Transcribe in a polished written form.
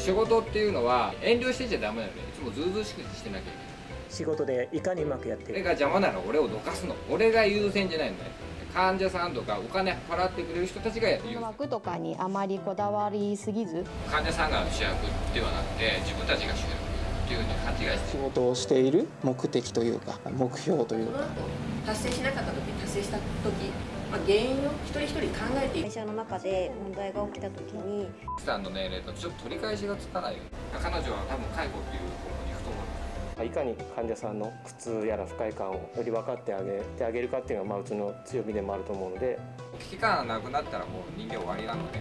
仕事っていうのは遠慮してちゃダメなのね。いつもずうずうしくしてなきゃいけない。仕事でいかにうまくやってる。俺が邪魔なら俺をどかすの。俺が優先じゃないのね。患者さんとかお金払ってくれる人たちが優先。枠とかにあまりこだわりすぎず、患者さんが主役ではなくて自分たちが主役っていうふうに勘違いして仕事をしている目的というか目標というか、達成しなかった時、達成した時、原因を一人一人考えていく。会社の中で問題が起きた時に奥さんの年齢とちょっと取り返しがつかないよ。彼女は多分介護っていう方向に行くと思う。いかに患者さんの苦痛やら不快感をより分かってあげるかっていうのがうちの強みでもあると思うので、危機感がなくなったらもう人間終わりなので。